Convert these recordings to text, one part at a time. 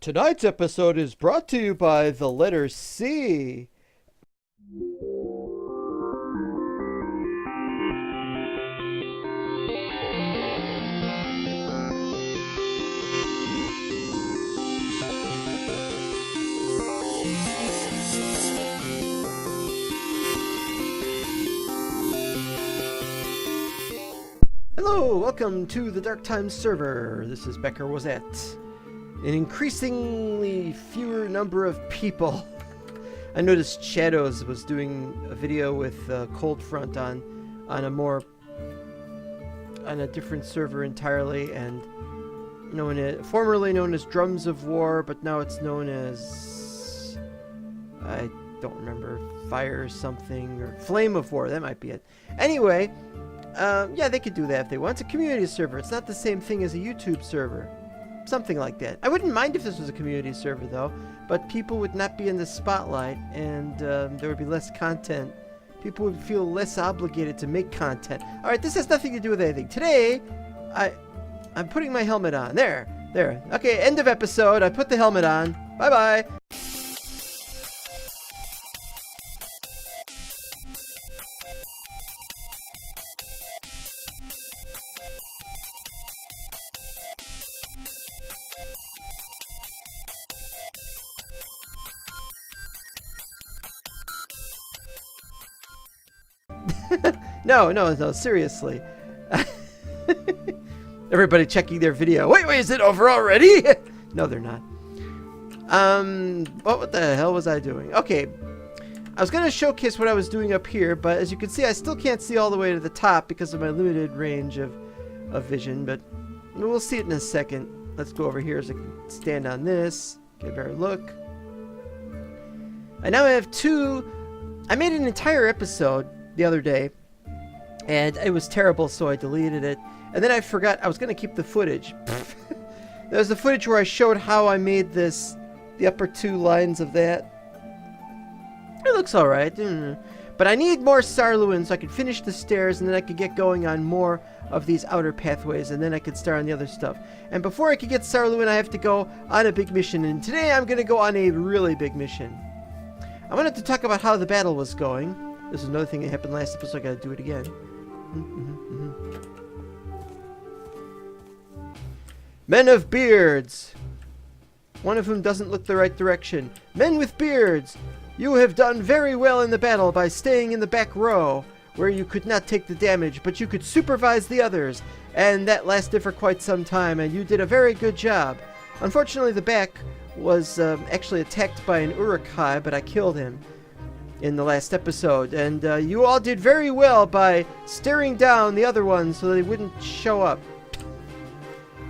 Tonight's episode is brought to you by the letter C. Hello, welcome to the Dark Times server. This is 𝓚𝖮𝖋. An increasingly fewer number of people. I noticed Shadows was doing a video with Cold Front on a different server entirely, and formerly known as Drums of War, but now it's known as, I don't remember, Fire something or Flame of War. That might be it. Anyway, yeah, they could do that if they want. It's a community server. It's not the same thing as a YouTube server. Something like that. I wouldn't mind if this was a community server, though, but people would not be in the spotlight, and there would be less content. People would feel less obligated to make content. All right, this has nothing to do with anything. Today, I'm putting my helmet on. There. Okay, end of episode. I put the helmet on. Bye-bye. No, seriously. Everybody checking their video. Wait, is it over already? No, they're not. What the hell was I doing? Okay, I was going to showcase what I was doing up here, but as you can see, I still can't see all the way to the top because of my limited range of vision, but we'll see it in a second. Let's go over here so I can stand on this, get a better look. I now have I made an entire episode the other day, and it was terrible, so I deleted it. And then I forgot I was going to keep the footage. There was the footage where I showed how I made the upper two lines of that. It looks alright. But I need more Sarullin so I can finish the stairs, and then I could get going on more of these outer pathways, and then I could start on the other stuff. And before I could get Sarullin, I have to go on a big mission, and today I'm going to go on a really big mission. I wanted to talk about how the battle was going. This is another thing that happened last episode, so I gotta do it again. Men of beards! One of whom doesn't look the right direction. Men with beards! You have done very well in the battle by staying in the back row, where you could not take the damage, but you could supervise the others, and that lasted for quite some time, and you did a very good job. Unfortunately, the back was actually attacked by an 𝓚𝖮𝖗, but I killed him in the last episode, and you all did very well by staring down the other ones so they wouldn't show up.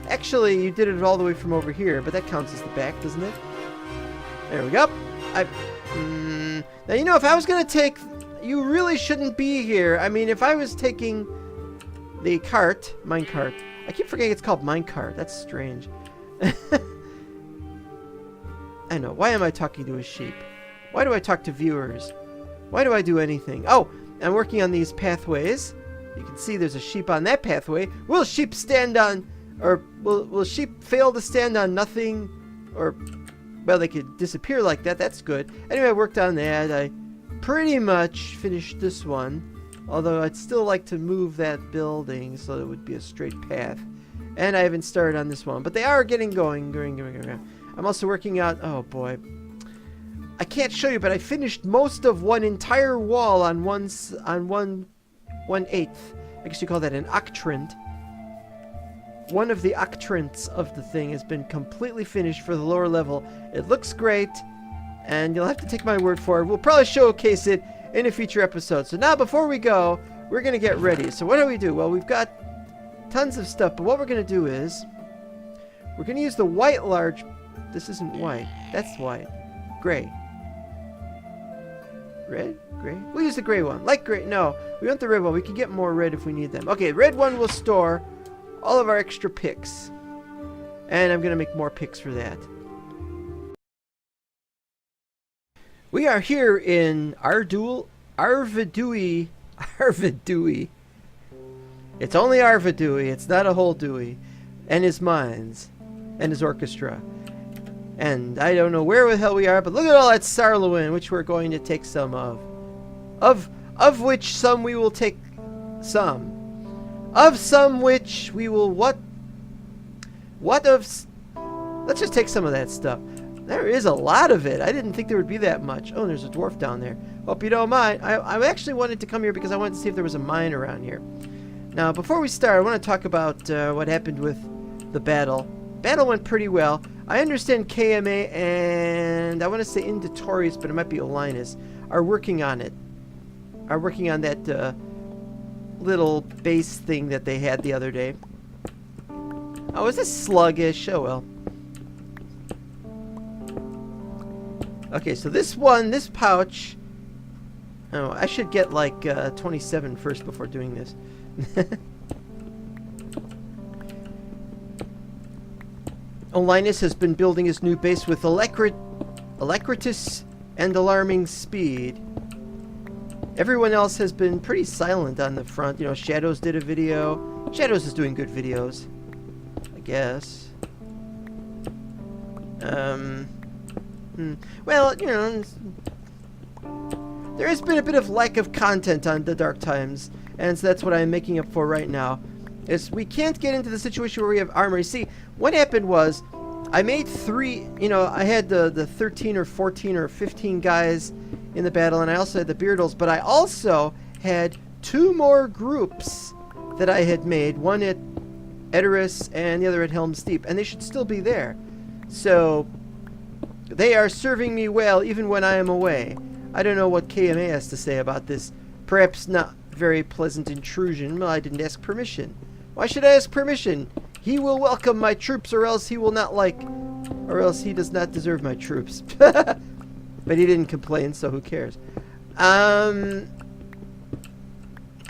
Actually, you did it all the way from over here, but that counts as the back, doesn't it? There we go. Now, if I was going to take... You really shouldn't be here. I mean, if I was taking the minecart. I keep forgetting it's called minecart. That's strange. I know. Why am I talking to a sheep? Why do I talk to viewers? Why do I do anything? Oh, I'm working on these pathways. You can see there's a sheep on that pathway. Will sheep stand on... Or will sheep fail to stand on nothing? Or... Well, they could disappear like that. That's good. Anyway, I worked on that. I pretty much finished this one. Although I'd still like to move that building so it would be a straight path. And I haven't started on this one. But they are getting going. I'm also working out... Oh, boy. I can't show you, but I finished most of one entire wall on one eighth. I guess you call that an octrant. One of the octrants of the thing has been completely finished for the lower level. It looks great, and you'll have to take my word for it. We'll probably showcase it in a future episode. So now, before we go, we're going to get ready. So what do we do? Well, we've got tons of stuff, but what we're going to do is we're going to use the white large... This isn't white. That's white. Gray. Red? Gray? We'll use the gray one. Light gray. No, we want the red one. We can get more red if we need them. Okay, red one will store all of our extra picks. And I'm going to make more picks for that. We are here in 𝓚�ㄗ𝖊𝖘. It's only 𝓚𝖊𝖘. It's not a whole Dewey. And his mines. And his orchestra. And I don't know where the hell we are, but look at all that Sarullin, which we're going to take some of. Of which some we will take some. Of some which we will what? What of... Let's just take some of that stuff. There is a lot of it. I didn't think there would be that much. Oh, there's a dwarf down there. Hope you don't mind. I actually wanted to come here because I wanted to see if there was a mine around here. Now, before we start, I want to talk about what happened with the battle. Battle went pretty well. I understand KMA and I want to say undiscovered, but it might be 𝕚𝖭𝖏𝖃, are working on it. Are working on that little base thing that they had the other day. Oh, is this sluggish? Oh, well. Okay, so this pouch... Oh, I should get like 27 first before doing this. 𝕚𝖭𝖏𝖃 has been building his new base with alacritus and alarming speed. Everyone else has been pretty silent on the front. You know, Shadows did a video. Shadows is doing good videos, I guess. Well, you know, there has been a bit of lack of content on the Dark Times, and so that's what I'm making up for right now. Is we can't get into the situation where we have armor. You see, what happened was, I made 3, you know, I had the 13 or 14 or 15 guys in the battle, and I also had the Beardles, but I also had 2 more groups that I had made, one at Edoras and the other at Helm's Deep, and they should still be there. So, they are serving me well even when I am away. I don't know what KMA has to say about this. Perhaps not very pleasant intrusion. Well, I didn't ask permission. Why should I ask permission? He will welcome my troops, or else he will not like... Or else he does not deserve my troops. But he didn't complain, so who cares? I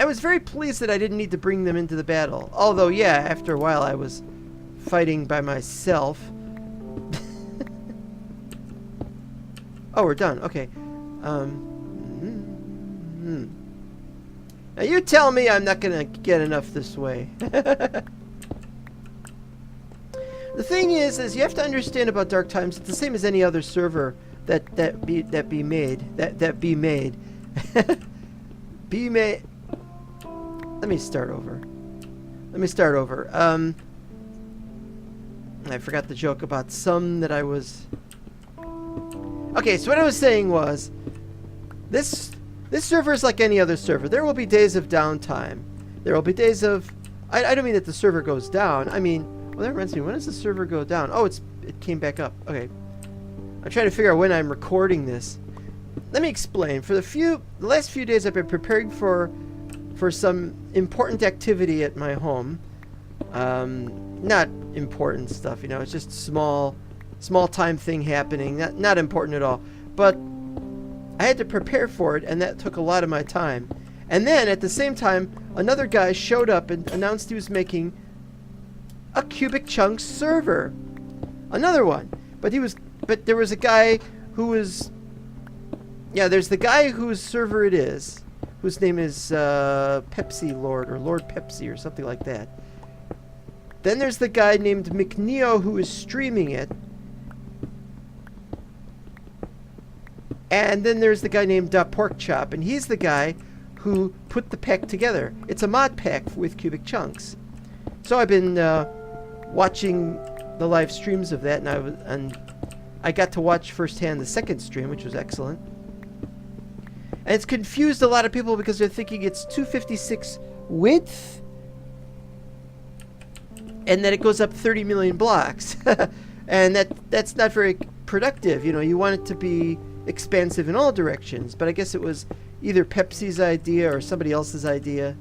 was very pleased that I didn't need to bring them into the battle. Although, yeah, after a while I was fighting by myself. Oh, we're done. Okay. Now you tell me I'm not gonna get enough this way. The thing is you have to understand about Dark Times. It's the same as any other server that be made. Be made. Let me start over. I forgot the joke about some that I was. Okay, so what I was saying was, this server is like any other server. There will be days of downtime. There will be days of... I don't mean that the server goes down. I mean... Well, that reminds me. When does the server go down? Oh, it came back up. Okay. I'm trying to figure out when I'm recording this. Let me explain. For the last few days, I've been preparing for some important activity at my home. Not important stuff, you know. It's just small time thing happening. Not important at all. But I had to prepare for it, and that took a lot of my time. And then, at the same time, another guy showed up and announced he was making a cubic chunks server. Another one. But there was a guy who was... Yeah, there's the guy whose server it is, whose name is Pepsi Lord, or Lord Pepsi, or something like that. Then there's the guy named McNeo who is streaming it. And then there's the guy named 𝕗�㈿Porkchop, and he's the guy who put the pack together. It's a mod pack with cubic chunks. So I've been watching the live streams of that, and I got to watch firsthand the second stream, which was excellent. And it's confused a lot of people because they're thinking it's 256 width, and that it goes up 30 million blocks. And that's not very productive. You know, you want it to be expansive in all directions, but I guess it was either Pepsi's idea or somebody else's idea.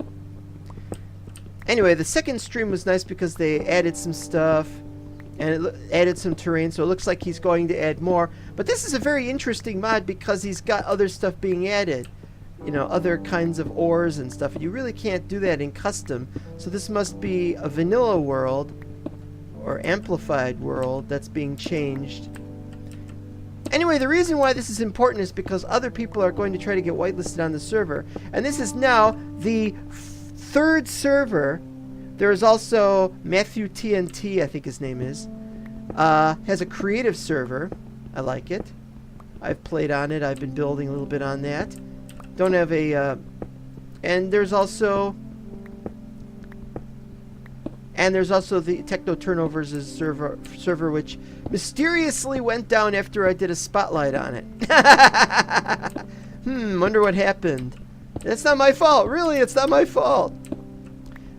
Anyway, the second stream was nice because they added some stuff and it added some terrain, so it looks like he's going to add more. But this is a very interesting mod because he's got other stuff being added. You know, other kinds of ores and stuff, and you really can't do that in custom. So this must be a vanilla world or amplified world that's being changed. Anyway, the reason why this is important is because other people are going to try to get whitelisted on the server. And this is now the 3rd server. There is also Matthew TNT, I think his name is. has a creative server. I like it. I've played on it. I've been building a little bit on that. Don't have a... and there's also the Techno Turnovers' server, which mysteriously went down after I did a spotlight on it. Wonder what happened. It's not my fault. Really, it's not my fault.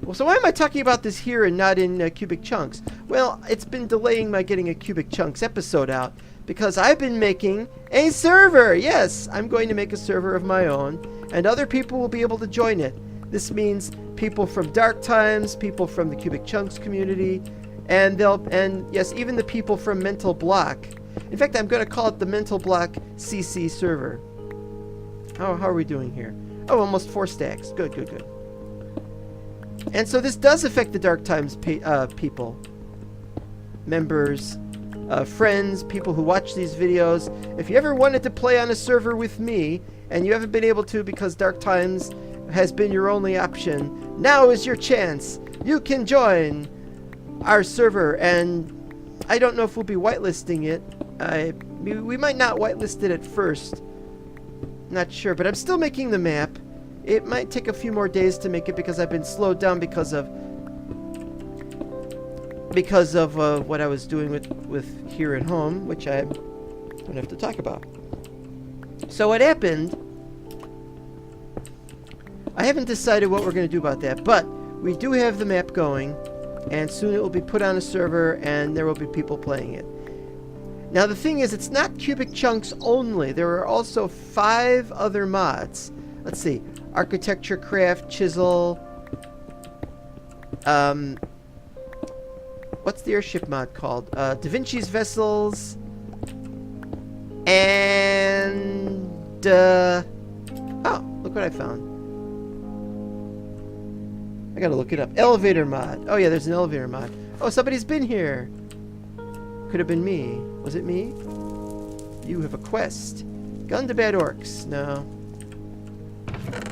Well, so why am I talking about this here and not in Cubic Chunks? Well, it's been delaying my getting a Cubic Chunks episode out because I've been making a server. Yes, I'm going to make a server of my own, and other people will be able to join it. This means people from Dark Times, people from the Cubic Chunks community, and yes, even the people from Mental Block. In fact, I'm going to call it the Mental Block CC server. How are we doing here? Oh, almost 4 stacks. Good, good, good. And so this does affect the Dark Times people. Members, friends, people who watch these videos. If you ever wanted to play on a server with me, and you haven't been able to because Dark Times has been your only option, now is your chance. You can join our server, and I don't know if we'll be whitelisting it. We might not whitelist it at first. Not sure, but I'm still making the map. It might take a few more days to make it because I've been slowed down because of what I was doing with here at home, which I don't have to talk about. So what happened, I haven't decided what we're going to do about that, but we do have the map going, and soon it will be put on a server, and there will be people playing it. Now the thing is, it's not Cubic Chunks only. There are also 5 other mods. Let's see. Architecture, Craft, Chisel. What's the airship mod called? Da Vinci's Vessels. And... oh, look what I found. I gotta look it up. Elevator mod. Oh yeah, there's an elevator mod. Oh, somebody's been here. Could have been me. Was it me? You have a quest. Gun to bad orcs. No.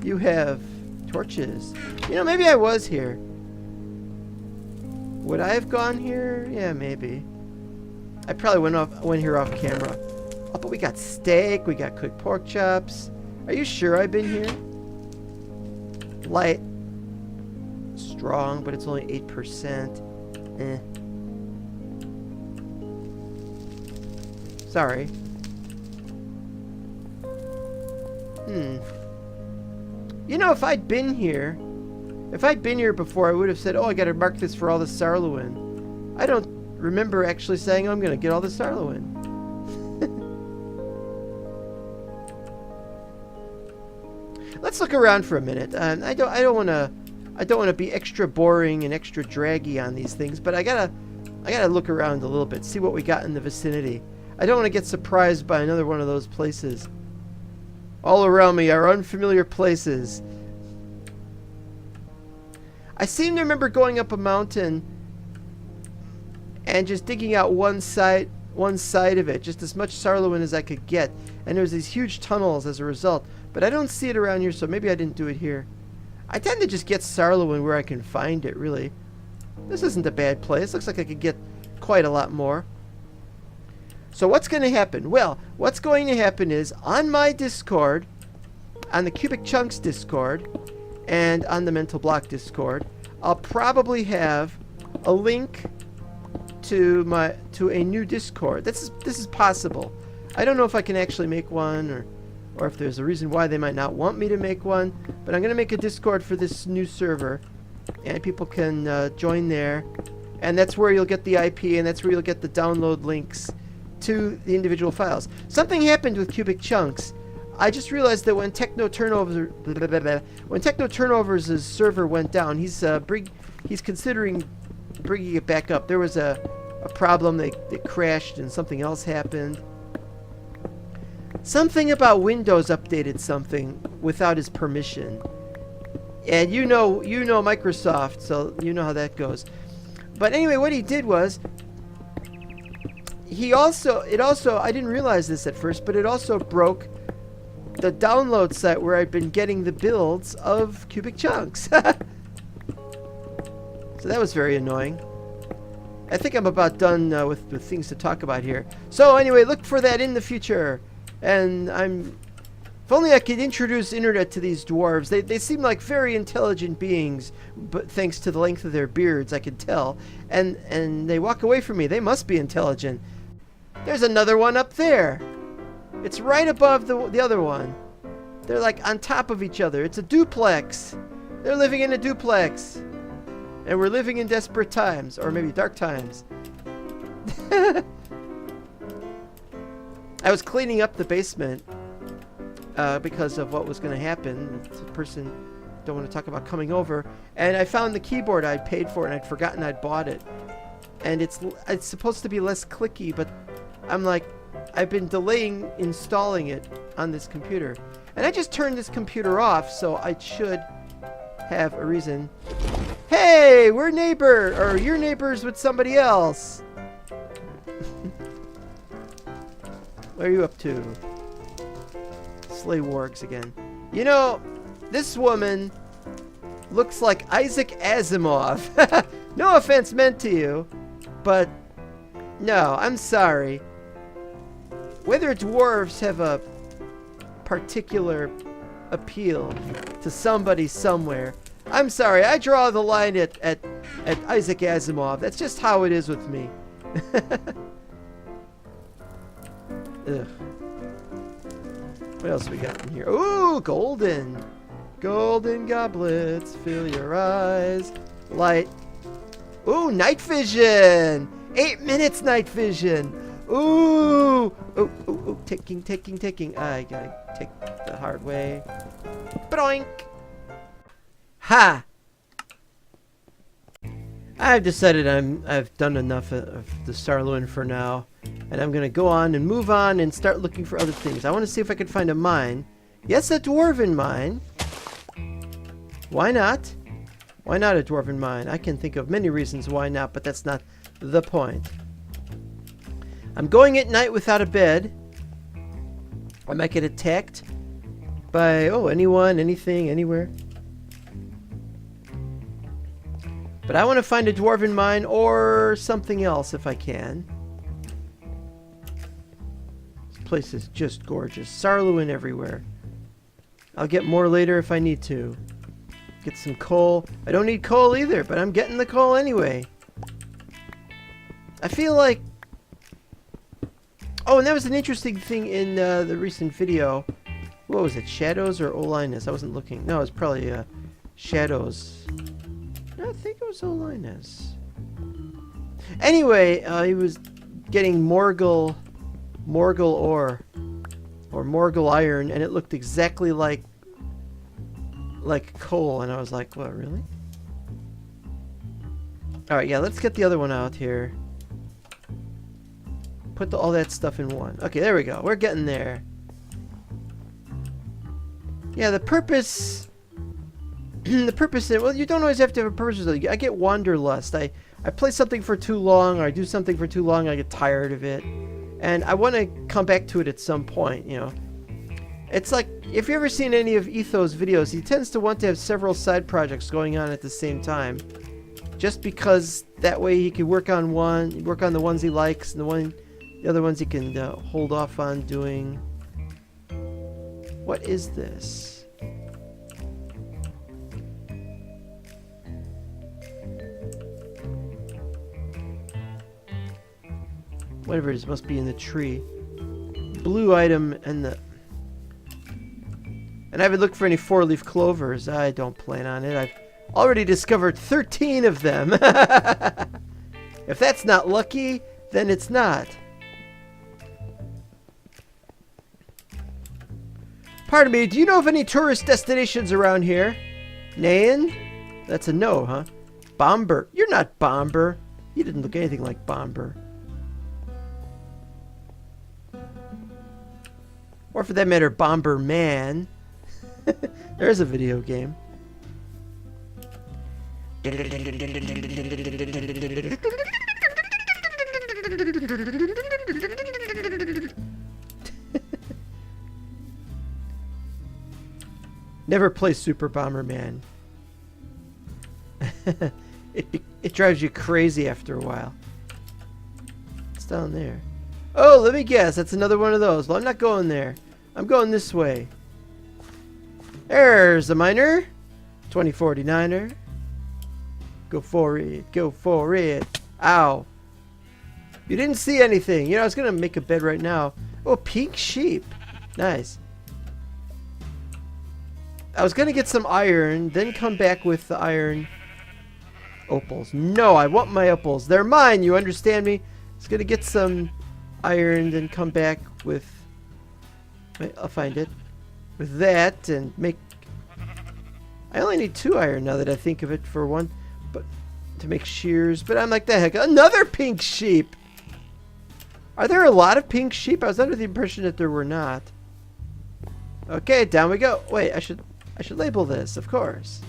You have torches. You know, maybe I was here. Would I have gone here? Yeah, maybe. I probably went here off camera. Oh, but we got steak. We got cooked pork chops. Are you sure I've been here? Light. Strong, but it's only 8%. Eh. Sorry. You know, if I'd been here before, I would have said, oh, I gotta mark this for all the Sarullin. I don't remember actually saying, oh, I'm gonna get all the Sarullin. Let's look around for a minute. I don't want to be extra boring and extra draggy on these things, but I gotta look around a little bit, see what we got in the vicinity. I don't want to get surprised by another one of those places. All around me are unfamiliar places. I seem to remember going up a mountain and just digging out one side of it, just as much Sarullin as I could get, and there was these huge tunnels as a result. But I don't see it around here, so maybe I didn't do it here. I tend to just get Sarullin where I can find it, really. This isn't a bad place. Looks like I could get quite a lot more. So what's going to happen? Well, what's going to happen is on my Discord, on the Cubic Chunks Discord, and on the Mental Block Discord, I'll probably have a link to a new Discord. This is possible. I don't know if I can actually make one or if there's a reason why they might not want me to make one, but I'm going to make a Discord for this new server, and people can join there, and that's where you'll get the IP, and that's where you'll get the download links to the individual files. Something happened with Cubic Chunks. I just realized that when Techno Turnovers' server went down, he's considering bringing it back up. There was a problem. They crashed and something else happened. Something about Windows updated something without his permission. And you know Microsoft, so you know how that goes. But anyway, what he did was it also I didn't realize this at first, but it also broke the download site where I'd been getting the builds of Cubic Chunks. So that was very annoying. I think I'm about done with things to talk about here. So anyway, look for that in the future. And if only I could introduce internet to these dwarves. They seem like very intelligent beings, but thanks to the length of their beards, I can tell. And they walk away from me. They must be intelligent. There's another one up there. It's right above the other one. They're like on top of each other. It's a duplex. They're living in a duplex. And we're living in desperate times, or maybe dark times. I was cleaning up the basement because of what was going to happen. The person don't want to talk about coming over, and I found the keyboard I'd paid for, and I'd forgotten I'd bought it. And it's supposed to be less clicky, but I'm like, I've been delaying installing it on this computer, and I just turned this computer off, so I should have a reason. Hey, you're neighbors with somebody else. What are you up to? Slay wargs again. You know, this woman looks like Isaac Asimov. No offense meant to you, but no, I'm sorry. Whether dwarves have a particular appeal to somebody somewhere, I'm sorry, I draw the line at Isaac Asimov. That's just how it is with me. Ugh. What else we got in here? Ooh, golden. Golden goblets, fill your eyes. Light. Ooh, night vision. 8 minutes night vision. Ooh. Ooh, ticking. I gotta take the hard way. Broink. Ha! I've decided I've done enough of the Sarullin for now, and I'm gonna go on and move on and start looking for other things. I want to see if I can find a mine. Yes, a dwarven mine. Why not? Why not a dwarven mine? I can think of many reasons why not, but that's not the point. I'm going at night without a bed. I might get attacked by anyone, anything, anywhere. But I want to find a dwarven mine or something else if I can. This place is just gorgeous. Sarullin everywhere. I'll get more later if I need to. Get some coal. I don't need coal either, but I'm getting the coal anyway. I feel like... Oh, and that was an interesting thing in the recent video. What was it? Shadows or Olinus? I wasn't looking. No, it's probably Shadows. I think it was Olinus. Anyway, he was getting Morgul ore, or Morgul iron, and it looked exactly like coal, and I was like, what, really? Alright, yeah, let's get the other one out here. Put all that stuff in one. Okay, there we go. We're getting there. Yeah, the purpose... the purpose is, well, you don't always have to have a purpose. I get wanderlust. I play something for too long, or I do something for too long, I get tired of it. And I want to come back to it at some point, you know. It's like, if you've ever seen any of Etho's videos, he tends to want to have several side projects going on at the same time. Just because that way he can work on the ones he likes, and the other ones he can hold off on doing. What is this? Whatever it is, must be in the tree. Blue item and I haven't looked for any 4-leaf clovers. I don't plan on it. I've already discovered 13 of them. If that's not lucky, then it's not. Pardon me, do you know of any tourist destinations around here? Nain? That's a no, huh? Bomber. You're not Bomber. You didn't look anything like Bomber. Or for that matter, Bomber Man. There's a video game. Never play Super Bomberman. It drives you crazy after a while. down there? Oh, let me guess. That's another one of those. Well, I'm not going there. I'm going this way. There's the miner. 2049er. Go for it. Go for it. Ow. You didn't see anything. You know, I was going to make a bed right now. Oh, pink sheep. Nice. I was going to get some iron, then come back with the iron opals. No, I want my opals. They're mine. You understand me? I was going to get some iron, then come back with... Wait, I'll find it. With that, and make... I only need 2 iron now that I think of it for one. But to make shears. But I'm like, the heck, another pink sheep! Are there a lot of pink sheep? I was under the impression that there were not. Okay, down we go. Wait, I should label this, of course.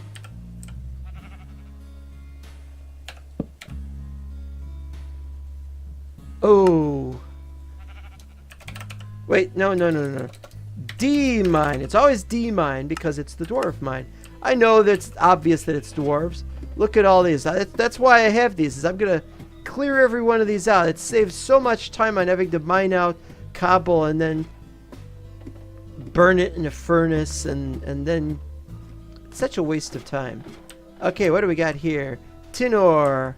Oh. Wait, no. D mine. It's always D mine because it's the dwarf mine. I know that's obvious that it's dwarves. Look at all these. That's why I have these. Is I'm gonna clear every one of these out. It saves so much time on having to mine out cobble and then burn it in a furnace and then it's such a waste of time. Okay, what do we got here? Tin ore.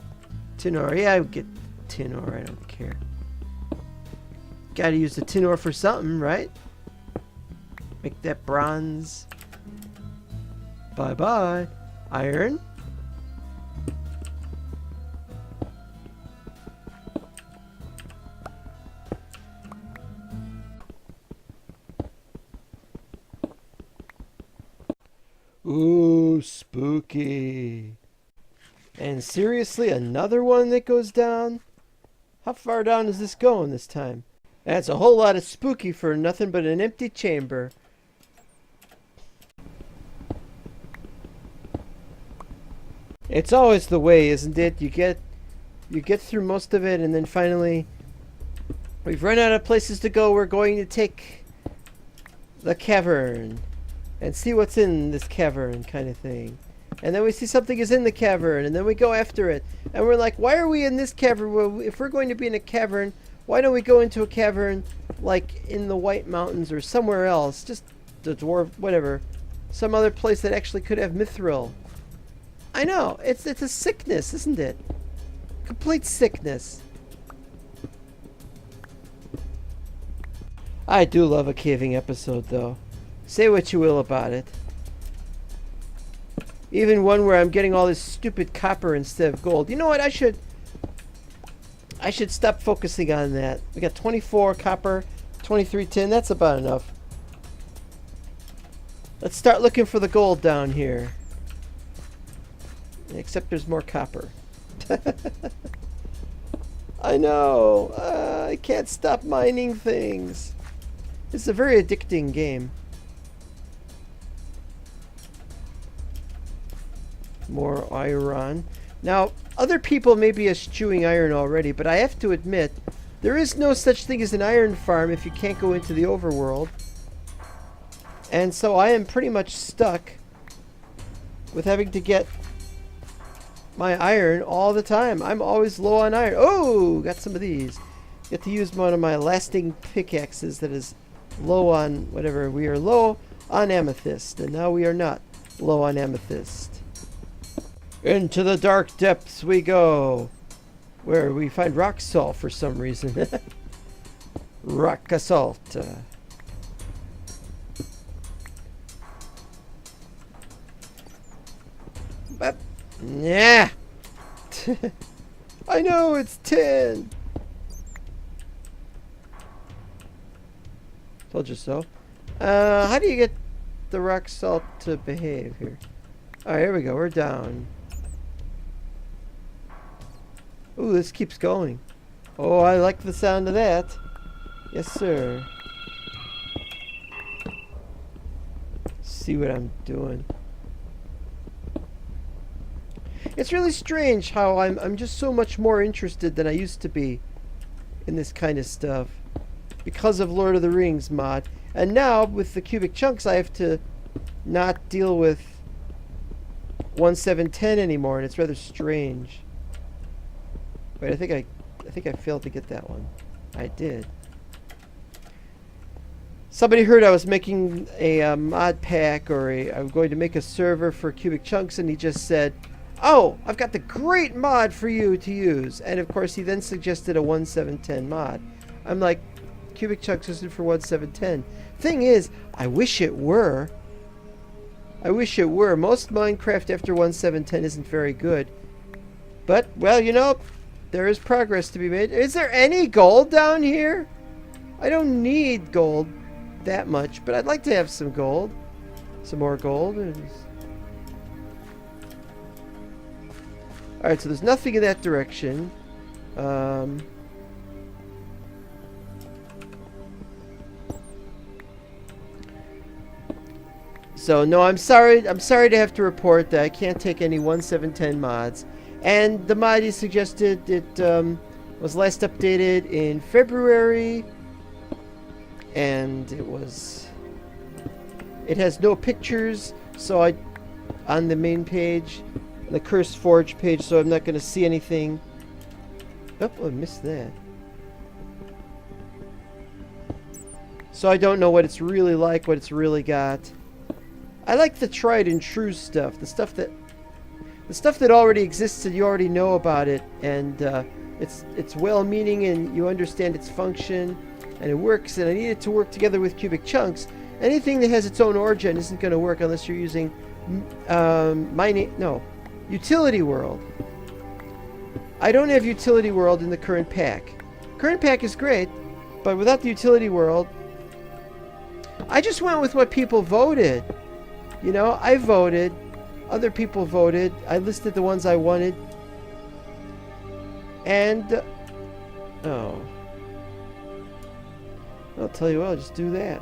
Tin ore. Yeah, I would get tin ore. I don't care. Gotta use the tin ore for something, right? Make that bronze. Bye-bye. Iron. Ooh, spooky. And seriously, another one that goes down? How far down is this going this time? That's a whole lot of spooky for nothing but an empty chamber. It's always the way, isn't it? You get through most of it and then finally we've run out of places to go. We're going to take the cavern and see what's in this cavern kind of thing. And then we see something is in the cavern and then we go after it. And we're like, why are we in this cavern? Well, if we're going to be in a cavern, why don't we go into a cavern like in the White Mountains or somewhere else? Just the dwarf, whatever. Some other place that actually could have mithril. I know, it's a sickness, isn't it? Complete sickness. I do love a caving episode though. Say what you will about it. Even one where I'm getting all this stupid copper instead of gold. You know what, I should stop focusing on that. We got 24 copper, 23 tin, that's about enough. Let's start looking for the gold down here. Except there's more copper. I know. I can't stop mining things. It's a very addicting game. More iron. Now, other people may be eschewing iron already, but I have to admit, there is no such thing as an iron farm if you can't go into the overworld. And so I am pretty much stuck with having to get my iron all the time. I'm always low on iron. Oh, got some of these. Get to use one of my lasting pickaxes that is low on whatever. We are low on amethyst, and now we are not low on amethyst. Into the dark depths we go, where we find rock salt for some reason. Rock salt. But yeah. I know it's 10. Told you so. How do you get the rock salt to behave here? Alright, here we go. We're down. Ooh, this keeps going. Oh, I like the sound of that. Yes, sir. See what I'm doing. It's really strange how I'm just so much more interested than I used to be in this kind of stuff because of Lord of the Rings mod. And now with the cubic chunks I have to not deal with 1.7.10 anymore, and it's rather strange. Wait, I I think I failed to get that one. I did. Somebody heard I was making a mod pack, or I'm going to make a server for Cubic Chunks, and he just said, "Oh, I've got the great mod for you to use." And of course, he then suggested a 1.7.10 mod. I'm like, Cubic Chunks isn't for 1.7.10. Thing is, I wish it were. I wish it were. Most Minecraft after 1.7.10 isn't very good. But, well, you know, there is progress to be made. Is there any gold down here? I don't need gold that much, but I'd like to have some gold. Some more gold. Alright, so there's nothing in that direction. So, no, I'm sorry to have to report that I can't take any 1.7.10 mods. And the mod he suggested, it was last updated in February. And it has no pictures, so on the main page, the Cursed Forge page, so I'm not going to see anything. Oh, I missed that. So I don't know what it's really like, what it's really got. I like the tried and true stuff, the stuff that already exists and you already know about it, and it's well-meaning and you understand its function. And it works, and I need it to work together with Cubic Chunks. Anything that has its own origin isn't going to work unless you're using Utility World. I don't have Utility World in the current pack. Current pack is great, but without the Utility World, I just went with what people voted. You know, I voted. Other people voted. I listed the ones I wanted. And, oh. I'll tell you what, I'll just do that.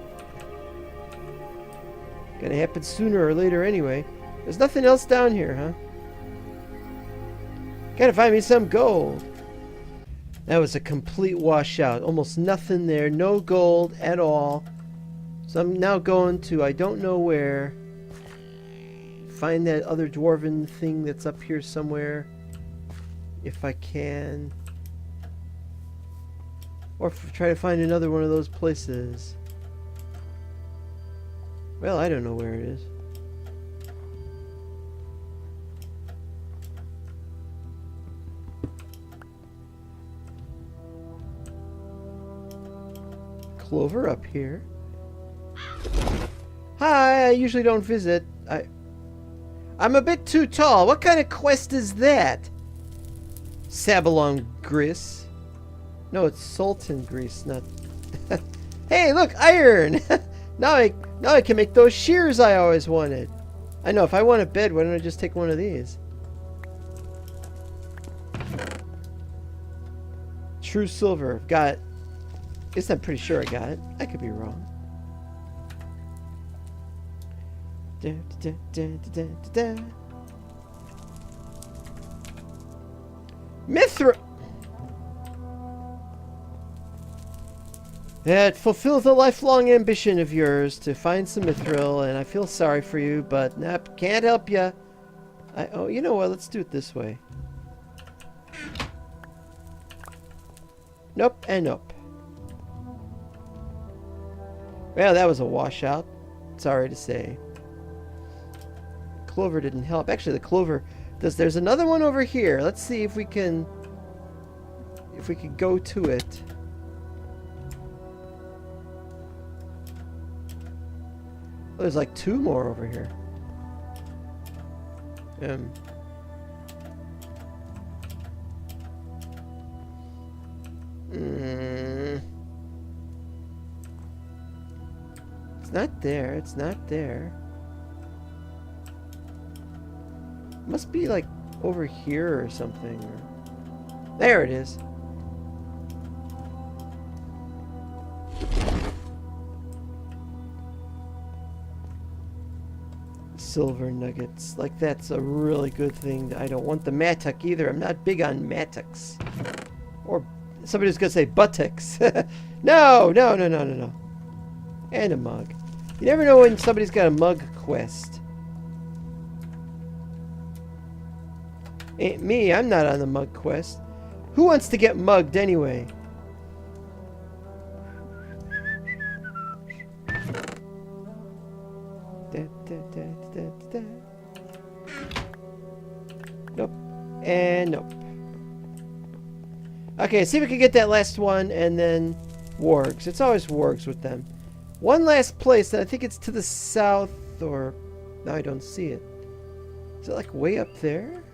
Gonna happen sooner or later anyway. There's nothing else down here, huh? Gotta find me some gold. That was a complete washout. Almost nothing there. No gold at all. So I'm now going to I don't know where. Find that other dwarven thing that's up here somewhere. If I can. Or try to find another one of those places. Well, I don't know where it is. Clover up here. Hi, I usually don't visit. I'm a bit too tall. What kind of quest is that? Sarullin Gris. No, it's Sultan Grease, not... Hey, look, iron! now I can make those shears I always wanted. I know, if I want a bed, why don't I just take one of these? True silver. Got it. I guess I'm pretty sure I got it. I could be wrong. Mithril! It fulfills the lifelong ambition of yours to find some mithril, and I feel sorry for you, but nope, can't help you. Oh, you know what? Let's do it this way. Nope and nope. Well, that was a washout. Sorry to say. Clover didn't help. Actually, the clover does. There's another one over here. Let's see if we can go to it. Oh, there's like two more over here. It's not there. It's not there. Must be like over here or something. There it is. Silver nuggets. Like, that's a really good thing. I don't want the mattock either. I'm not big on mattocks. Or somebody's gonna say buttocks. No. And a mug. You never know when somebody's got a mug quest. Ain't me. I'm not on the mug quest. Who wants to get mugged anyway? Nope. And nope. Okay, see if we can get that last one, and then wargs. It's always wargs with them. One last place, and I think it's to the south, or... No, I don't see it. Is it like way up there?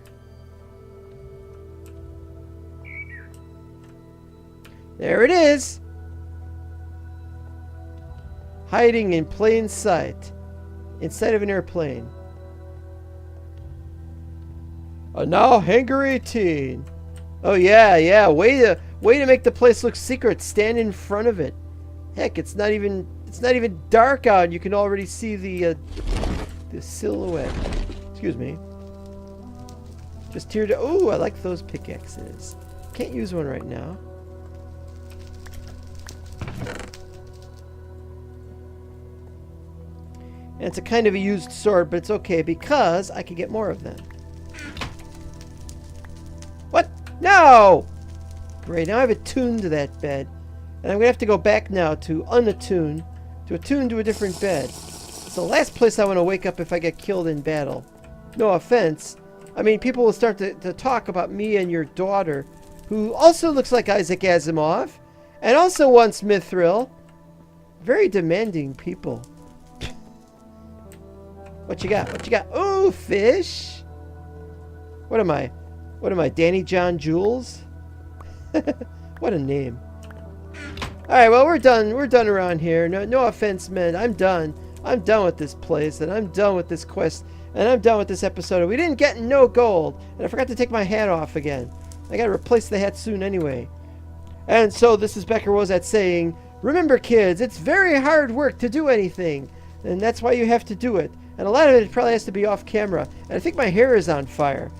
There it is! Hiding in plain sight. Inside of an airplane. Now Hangar 18. Oh yeah. Way to make the place look secret. Stand in front of it. Heck, it's not even dark out. You can already see the silhouette. Excuse me. Just here to... Ooh, I like those pickaxes. Can't use one right now. And it's a kind of a used sword, but it's okay because I can get more of them. What? No! Great, now I've attuned to that bed. And I'm going to have to go back now to unattune, to attune to a different bed. It's the last place I want to wake up if I get killed in battle. No offense. I mean, people will start to talk about me and your daughter, who also looks like Isaac Asimov, and also wants Mithril. Very demanding people. What you got? What you got? Oh, fish! What am I? What am I? Danny John Jules? What a name. Alright, well, we're done. We're done around here. No offense, men. I'm done. I'm done with this place, and I'm done with this quest, and I'm done with this episode. We didn't get no gold, and I forgot to take my hat off again. I gotta replace the hat soon anyway. And so this is Becker Wozat saying, remember, kids, it's very hard work to do anything, and that's why you have to do it. And a lot of it probably has to be off camera. And I think my hair is on fire.